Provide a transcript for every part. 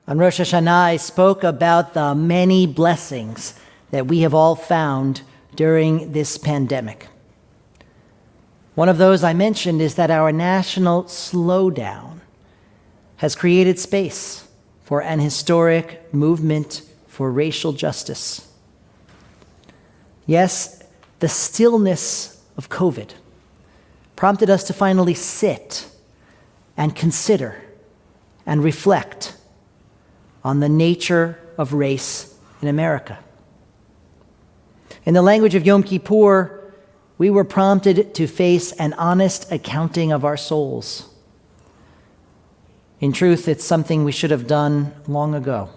On Rosh Hashanah, I spoke about the many blessings that we have all found during this pandemic. One of those I mentioned is that our national slowdown has created space for an historic movement for racial justice. Yes, the stillness of COVID prompted us to finally sit and consider and reflect on the nature of race in America. In the language of Yom Kippur, we were prompted to face an honest accounting of our souls. In truth, it's something we should have done long ago.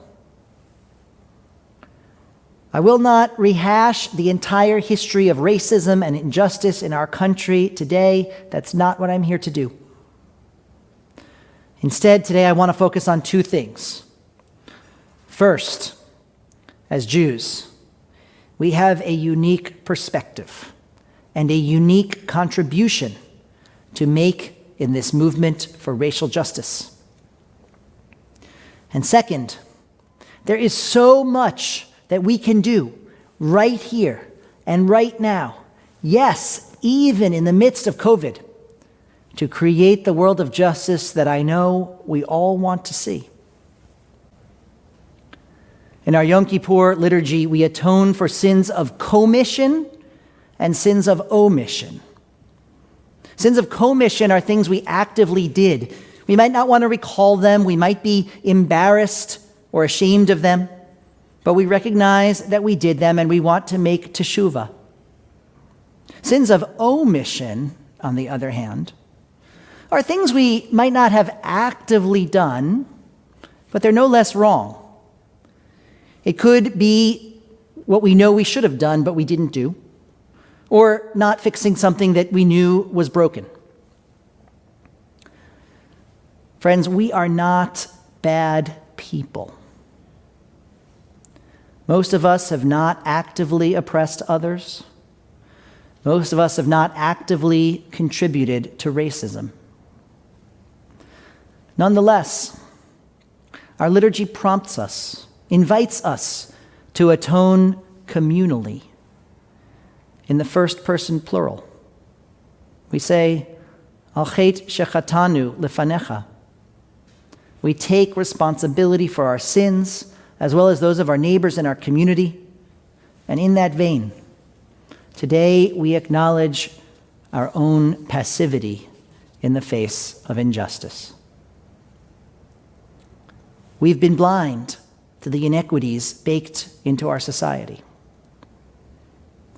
I will not rehash the entire history of racism and injustice in our country today. That's not what I'm here to do. Instead, today I want to focus on two things. First, as Jews, we have a unique perspective and a unique contribution to make in this movement for racial justice. And second, there is so much that we can do right here and right now, yes, even in the midst of COVID, to create the world of justice that I know we all want to see. In our Yom Kippur liturgy, we atone for sins of commission and sins of omission. Sins of commission are things we actively did. We might not want to recall them. We might be embarrassed or ashamed of them, but we recognize that we did them and we want to make teshuvah. Sins of omission, on the other hand, are things we might not have actively done, but they're no less wrong. It could be what we know we should have done, but we didn't do, or not fixing something that we knew was broken. Friends, we are not bad people. Most of us have not actively oppressed others. Most of us have not actively contributed to racism. Nonetheless, our liturgy prompts us, invites us to atone communally in the first person plural. We say, Al chet shechatanu lefanecha. We take responsibility for our sins as well as those of our neighbors in our community. And in that vein, today we acknowledge our own passivity in the face of injustice. We've been blind to the inequities baked into our society.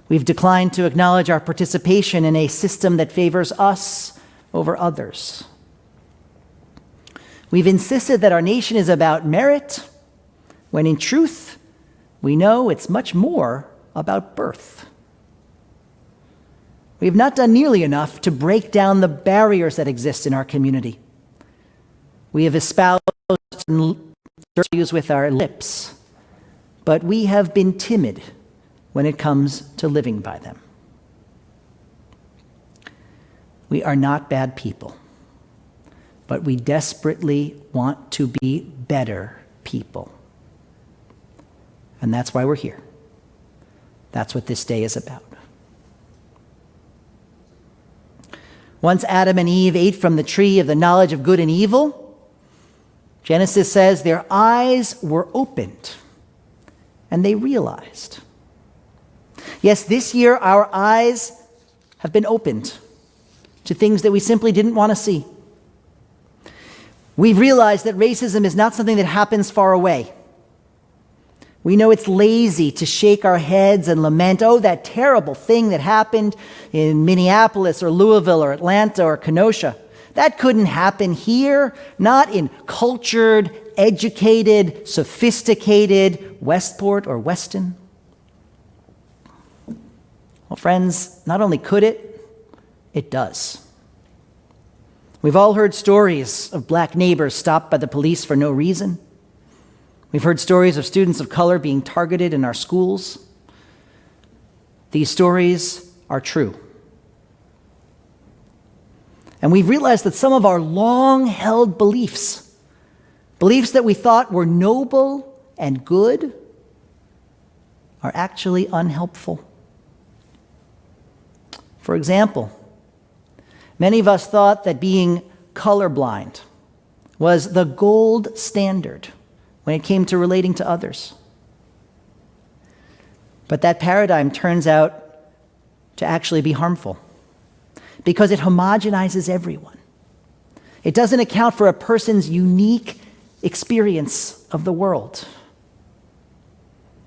We've declined to acknowledge our participation in a system that favors us over others. We've insisted that our nation is about merit, when in truth, we know it's much more about birth. We have not done nearly enough to break down the barriers that exist in our community. We have espoused values with our lips, but we have been timid when it comes to living by them. We are not bad people, but we desperately want to be better people. And that's why we're here. That's what this day is about. Once Adam and Eve ate from the tree of the knowledge of good and evil, Genesis says their eyes were opened and they realized. Yes, this year our eyes have been opened to things that we simply didn't want to see. We've realized that racism is not something that happens far away. We know it's lazy to shake our heads and lament, oh, that terrible thing that happened in Minneapolis or Louisville or Atlanta or Kenosha. That couldn't happen here, not in cultured, educated, sophisticated Westport or Weston. Well, friends, not only could it, it does. We've all heard stories of black neighbors stopped by the police for no reason. We've heard stories of students of color being targeted in our schools. These stories are true. And we've realized that some of our long-held beliefs Beliefs that we thought were noble and good are actually unhelpful. For example, many of us thought that being colorblind was the gold standard when it came to relating to others. But that paradigm turns out to actually be harmful because it homogenizes everyone. It doesn't account for a person's unique experience of the world.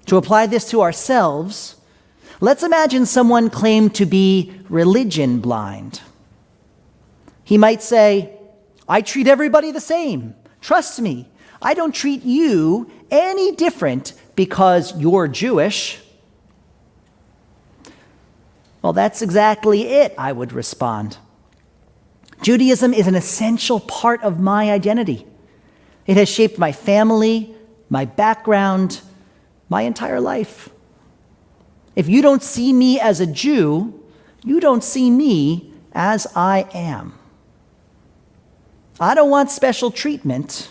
To apply this to ourselves, let's imagine someone claimed to be religion blind. He might say, I treat everybody the same. Trust me, I don't treat you any different because you're Jewish. Well, that's exactly it, I would respond. Judaism is an essential part of my identity. It has shaped my family, my background, my entire life. If you don't see me as a Jew, you don't see me as I am. I don't want special treatment,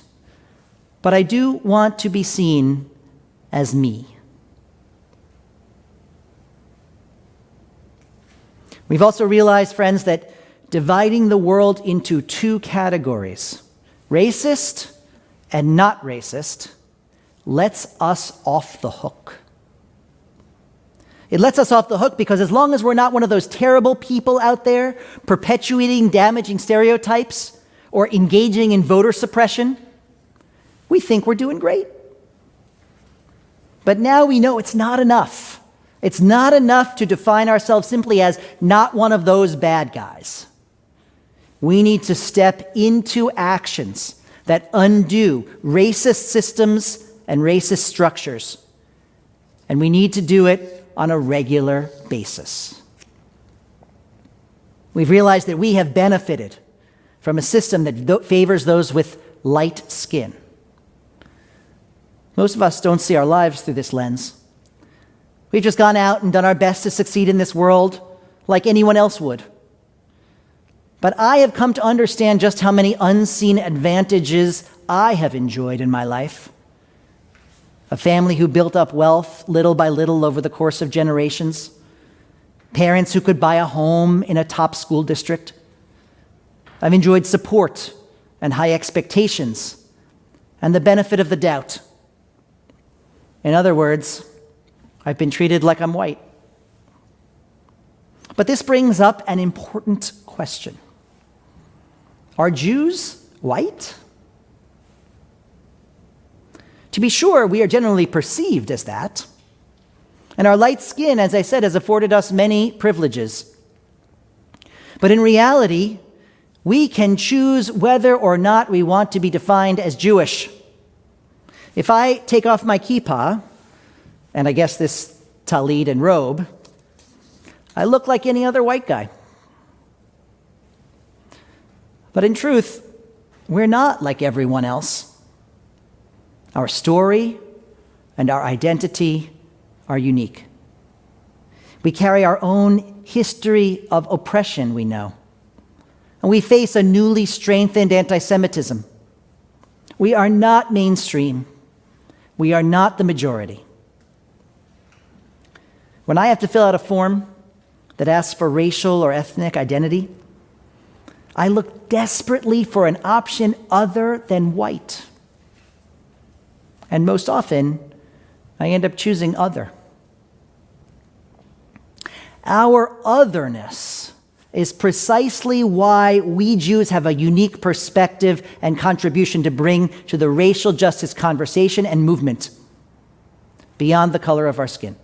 but I do want to be seen as me. We've also realized, friends, that dividing the world into two categories, racist and not racist, lets us off the hook. It lets us off the hook because as long as we're not one of those terrible people out there perpetuating damaging stereotypes or engaging in voter suppression, we think we're doing great. But now we know it's not enough. It's not enough to define ourselves simply as not one of those bad guys. We need to step into actions that undo racist systems and racist structures. And we need to do it on a regular basis. We've realized that we have benefited from a system that favors those with light skin. Most of us don't see our lives through this lens. We've just gone out and done our best to succeed in this world like anyone else would. But I have come to understand just how many unseen advantages I have enjoyed in my life. A family who built up wealth little by little over the course of generations. Parents who could buy a home in a top school district. I've enjoyed support and high expectations and the benefit of the doubt. In other words, I've been treated like I'm white. But this brings up an important question. Are Jews white? To be sure, we are generally perceived as that. And our light skin, as I said, has afforded us many privileges. But in reality, we can choose whether or not we want to be defined as Jewish. If I take off my kippah, and I guess this tallit and robe, I look like any other white guy. But in truth, we're not like everyone else. Our story and our identity are unique. We carry our own history of oppression, we know. And we face a newly strengthened anti-Semitism. We are not mainstream. We are not the majority. When I have to fill out a form that asks for racial or ethnic identity, I look desperately for an option other than white. And most often, I end up choosing other. Our otherness is precisely why we Jews have a unique perspective and contribution to bring to the racial justice conversation and movement beyond the color of our skin.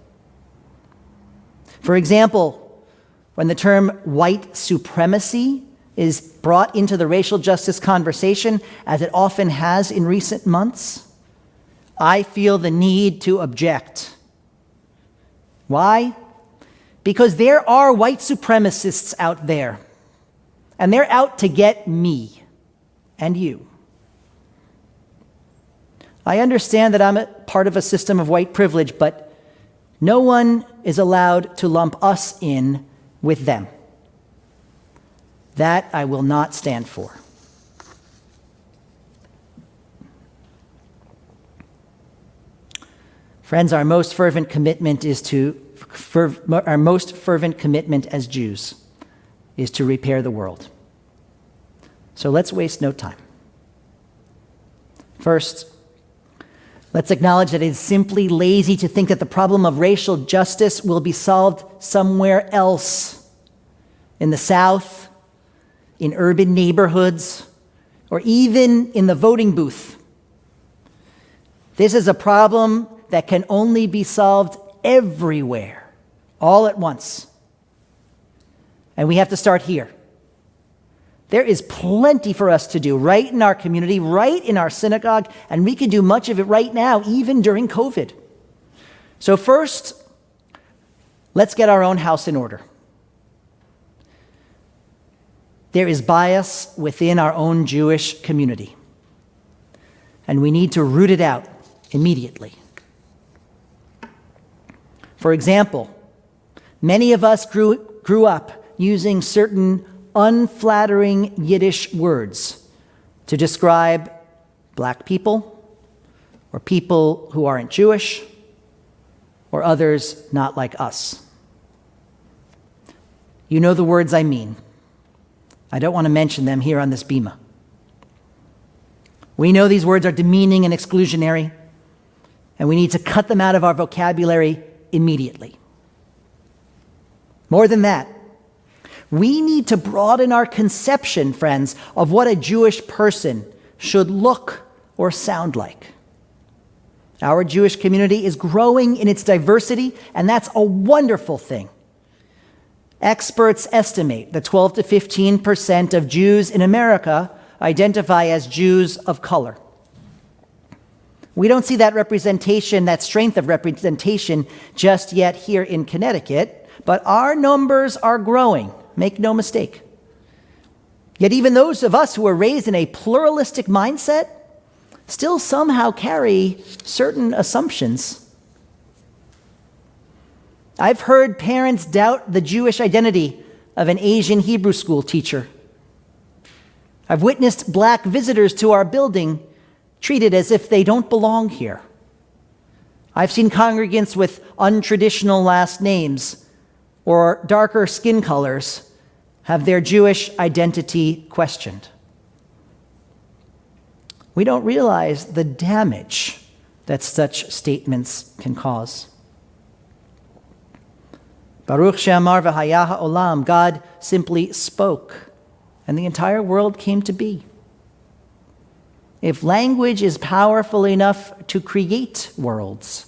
For example, when the term white supremacy is brought into the racial justice conversation, as it often has in recent months, I feel the need to object. Why? Because there are white supremacists out there, and they're out to get me and you. I understand that I'm a part of a system of white privilege, but no one is allowed to lump us in with them. That I will not stand for. Friends, our most fervent commitment as Jews is to repair the world. So let's waste no time. First, let's acknowledge that it is simply lazy to think that the problem of racial justice will be solved somewhere else, in the South, in urban neighborhoods, or even in the voting booth. This is a problem that can only be solved everywhere, all at once. And we have to start here. There is plenty for us to do right in our community, right in our synagogue, and we can do much of it right now, even during COVID. So first, let's get our own house in order. There is bias within our own Jewish community, and we need to root it out immediately. For example, many of us grew up using certain unflattering Yiddish words to describe black people, or people who aren't Jewish, or others not like us. You know the words I mean. I don't want to mention them here on this bima. We know these words are demeaning and exclusionary, and we need to cut them out of our vocabulary immediately. More than that, we need to broaden our conception, friends, of what a Jewish person should look or sound like. Our Jewish community is growing in its diversity, and that's a wonderful thing. Experts estimate that 12 to 15% of Jews in America identify as Jews of color. We don't see that representation, that strength of representation just yet here in Connecticut, but our numbers are growing, make no mistake. Yet even those of us who were raised in a pluralistic mindset still somehow carry certain assumptions. I've heard parents doubt the Jewish identity of an Asian Hebrew school teacher. I've witnessed black visitors to our building treated as if they don't belong here. I've seen congregants with untraditional last names or darker skin colors have their Jewish identity questioned. We don't realize the damage that such statements can cause. Baruch she'amar v'haya ha'olam, God simply spoke, and the entire world came to be. If language is powerful enough to create worlds,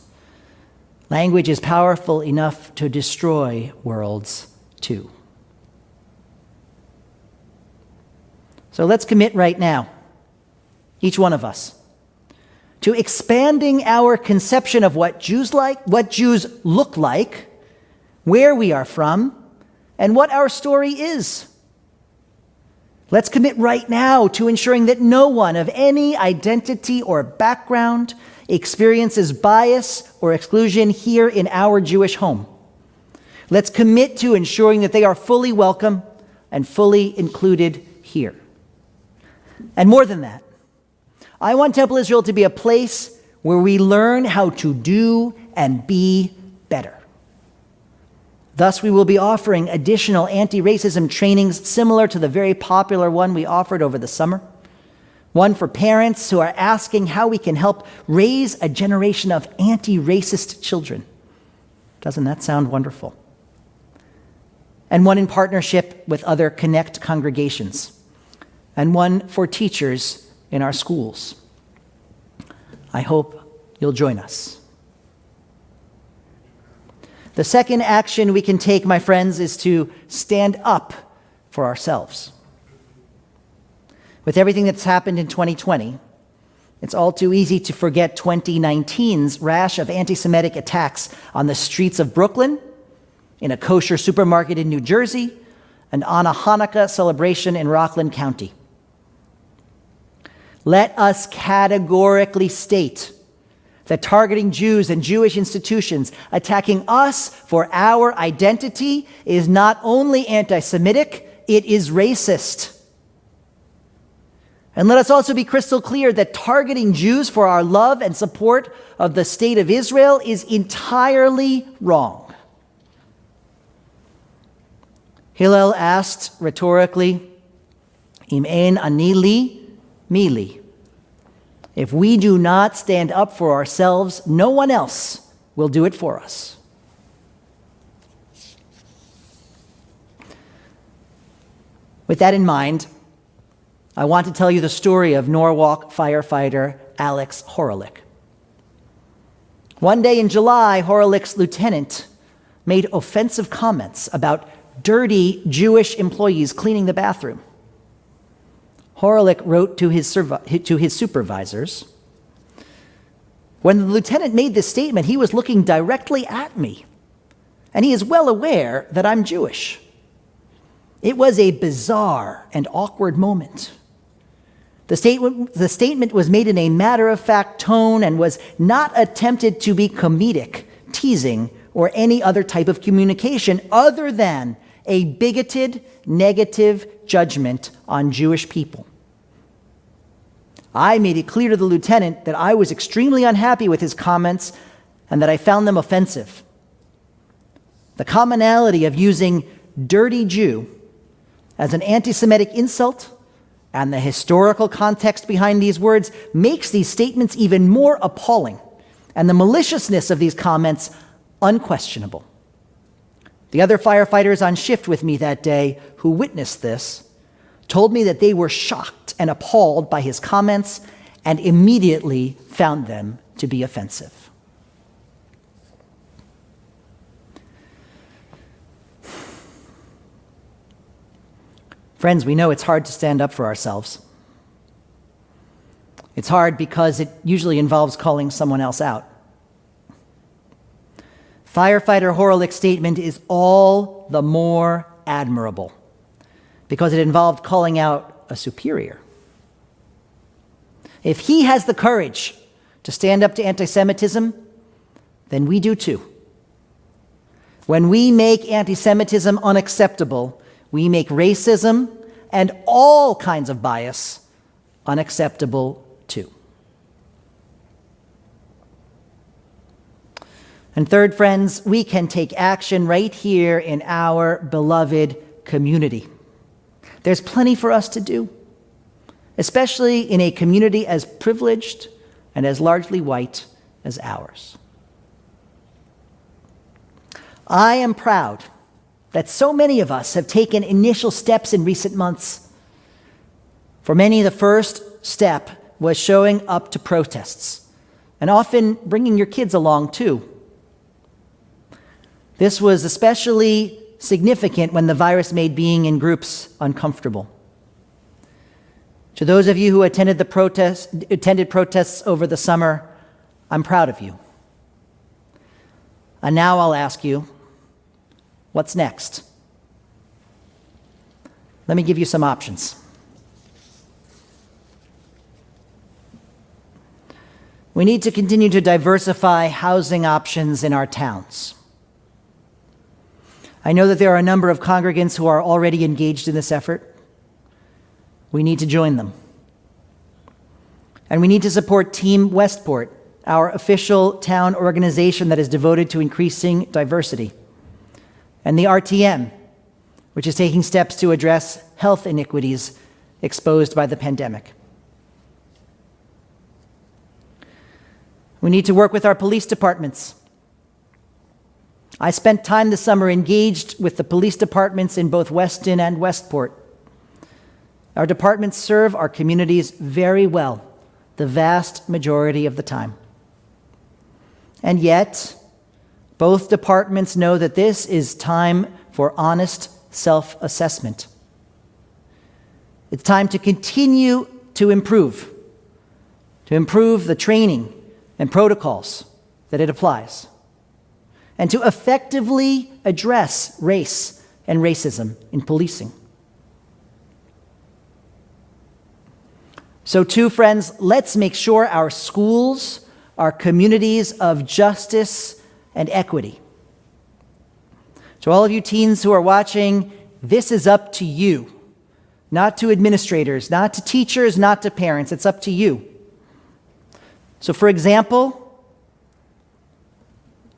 language is powerful enough to destroy worlds too. So let's commit right now, each one of us, to expanding our conception of what Jews look like, where we are from, and what our story is. Let's commit right now to ensuring that no one of any identity or background experiences bias or exclusion here in our Jewish home. Let's commit to ensuring that they are fully welcome and fully included here. And more than that, I want Temple Israel to be a place where we learn how to do and be better. Thus, we will be offering additional anti-racism trainings similar to the very popular one we offered over the summer. One for parents who are asking how we can help raise a generation of anti-racist children. Doesn't that sound wonderful? And one in partnership with other Connect congregations. And one for teachers in our schools. I hope you'll join us. The second action we can take, my friends, is to stand up for ourselves. With everything that's happened in 2020, it's all too easy to forget 2019's rash of anti-Semitic attacks on the streets of Brooklyn, in a kosher supermarket in New Jersey, and on a Hanukkah celebration in Rockland County. Let us categorically state that targeting Jews and Jewish institutions, attacking us for our identity, is not only anti-Semitic, it is racist. And let us also be crystal clear that targeting Jews for our love and support of the state of Israel is entirely wrong. Hillel asked rhetorically, Im ein ani li, mi li. If we do not stand up for ourselves, no one else will do it for us. With that in mind, I want to tell you the story of Norwalk firefighter Alex Horolich. One day in July, Horolich's lieutenant made offensive comments about dirty Jewish employees cleaning the bathroom. Horolich wrote to his supervisors, "When the lieutenant made this statement, he was looking directly at me, and he is well aware that I'm Jewish. It was a bizarre and awkward moment. The statement was made in a matter-of-fact tone and was not attempted to be comedic, teasing, or any other type of communication other than a bigoted, negative judgment on Jewish people. I made it clear to the lieutenant that I was extremely unhappy with his comments and that I found them offensive. The commonality of using dirty Jew as an anti-Semitic insult and the historical context behind these words makes these statements even more appalling and the maliciousness of these comments unquestionable. The other firefighters on shift with me that day who witnessed this told me that they were shocked and appalled by his comments and immediately found them to be offensive." Friends, we know it's hard to stand up for ourselves. It's hard because it usually involves calling someone else out. Firefighter Horlich's statement is all the more admirable because it involved calling out a superior. If he has the courage to stand up to anti-Semitism, then we do too. When we make anti-Semitism unacceptable, we make racism and all kinds of bias unacceptable too. And third, friends, we can take action right here in our beloved community. There's plenty for us to do, especially in a community as privileged and as largely white as ours. I am proud that so many of us have taken initial steps in recent months. For many, the first step was showing up to protests, and often bringing your kids along too. This was especially significant when the virus made being in groups uncomfortable. To those of you who attended protests over the summer, I'm proud of you. And now I'll ask you, what's next? Let me give you some options. We need to continue to diversify housing options in our towns. I know that there are a number of congregants who are already engaged in this effort. We need to join them. And we need to support Team Westport, our official town organization that is devoted to increasing diversity, and the RTM, which is taking steps to address health inequities exposed by the pandemic. We need to work with our police departments. I spent time this summer engaged with the police departments in both Weston and Westport. Our departments serve our communities very well, the vast majority of the time. And yet, both departments know that this is time for honest self-assessment. It's time to continue to improve the training and protocols that it applies, and to effectively address race and racism in policing. So too, friends, let's make sure our schools are communities of justice and equity. To all of you teens who are watching, this is up to you. not to administrators, not to teachers, not to parents. It's up to you. So, for example,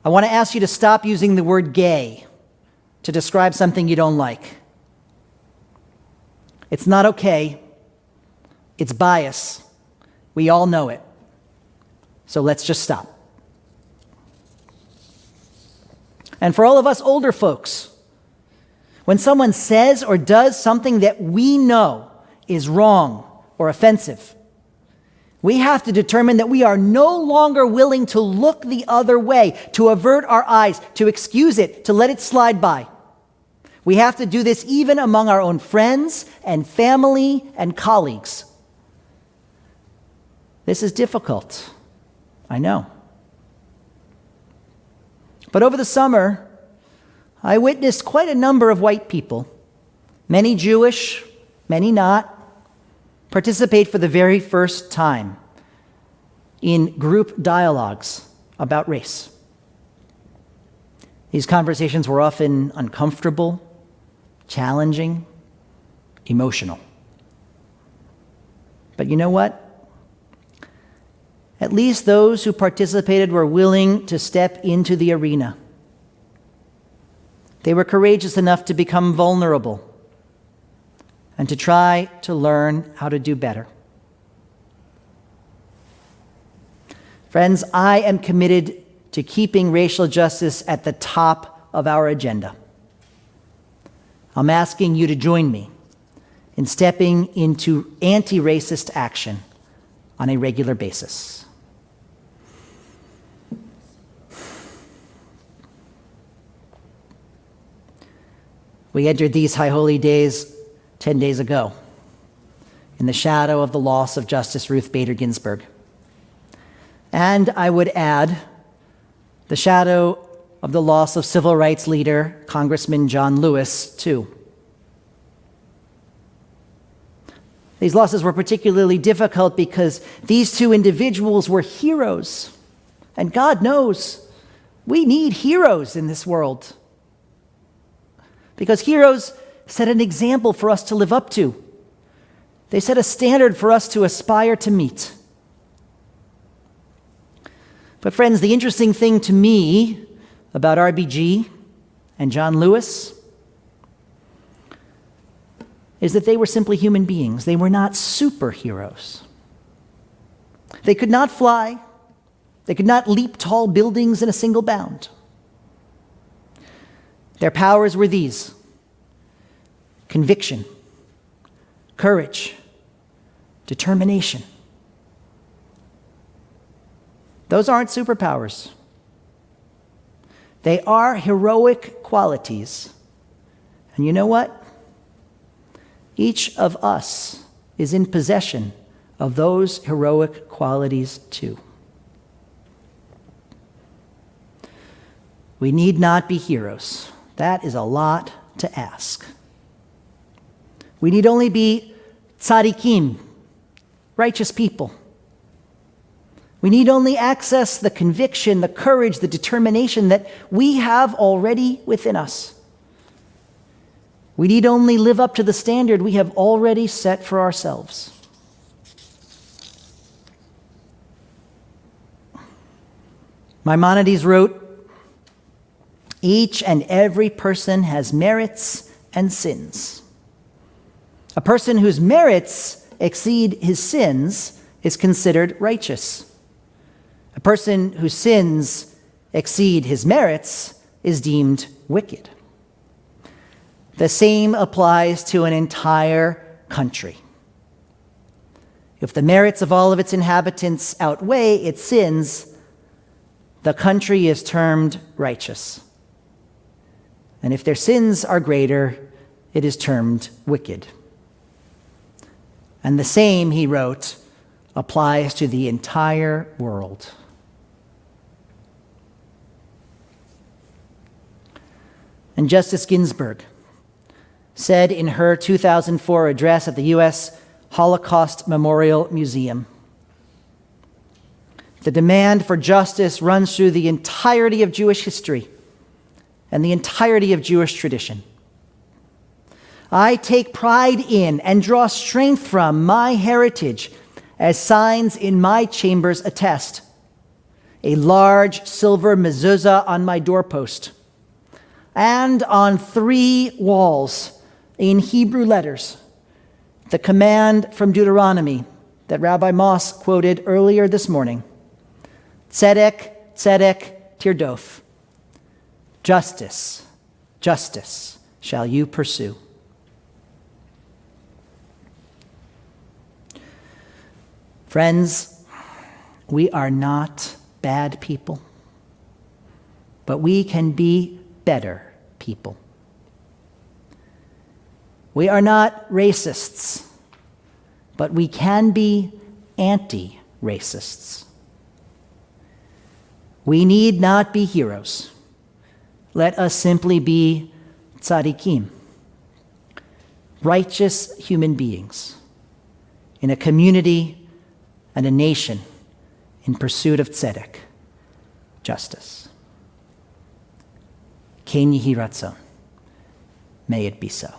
I want to ask you to stop using the word gay to describe something you don't like. It's not okay. It's bias. We all know it. So let's just stop. And for all of us older folks, when someone says or does something that we know is wrong or offensive, we have to determine that we are no longer willing to look the other way, to avert our eyes, to excuse it, to let it slide by. We have to do this even among our own friends and family and colleagues. This is difficult, I know. But over the summer, I witnessed quite a number of white people, many Jewish, many not, participate for the very first time in group dialogues about race. These conversations were often uncomfortable, challenging, emotional. But you know what? At least those who participated were willing to step into the arena. They were courageous enough to become vulnerable and to try to learn how to do better. Friends, I am committed to keeping racial justice at the top of our agenda. I'm asking you to join me in stepping into anti-racist action on a regular basis. We entered these high holy days 10 days ago in the shadow of the loss of Justice Ruth Bader Ginsburg. And I would add the shadow of the loss of civil rights leader, Congressman John Lewis, too. These losses were particularly difficult because these two individuals were heroes. And God knows we need heroes in this world. Because heroes set an example for us to live up to. They set a standard for us to aspire to meet. But friends, the interesting thing to me about RBG and John Lewis is that they were simply human beings. They were not superheroes. They could not fly. They could not leap tall buildings in a single bound. Their powers were these: conviction, courage, determination. Those aren't superpowers. They are heroic qualities. And you know what? Each of us is in possession of those heroic qualities too. We need not be heroes. That is a lot to ask. We need only be tzaddikim, righteous people. We need only access the conviction, the courage, the determination that we have already within us. We need only live up to the standard we have already set for ourselves. Maimonides wrote, "Each and every person has merits and sins. A person whose merits exceed his sins is considered righteous. A person whose sins exceed his merits is deemed wicked." The same applies to an entire country. If the merits of all of its inhabitants outweigh its sins, the country is termed righteous. And if their sins are greater, it is termed wicked. And the same, he wrote, applies to the entire world. And Justice Ginsburg said in her 2004 address at the U.S. Holocaust Memorial Museum, "The demand for justice runs through the entirety of Jewish history and the entirety of Jewish tradition. I take pride in and draw strength from my heritage, as signs in my chambers attest. A large silver mezuzah on my doorpost, and on 3 walls in Hebrew letters, the command from Deuteronomy that Rabbi Moss quoted earlier this morning. Tzedek, tzedek, tirdof. Justice, justice shall you pursue. Friends, we are not bad people, but we can be better people. We are not racists, but we can be anti-racists. We need not be heroes. Let us simply be tzaddikim, righteous human beings in a community and a nation in pursuit of tzedek, justice. Ken Yehi Ratzon. May it be so.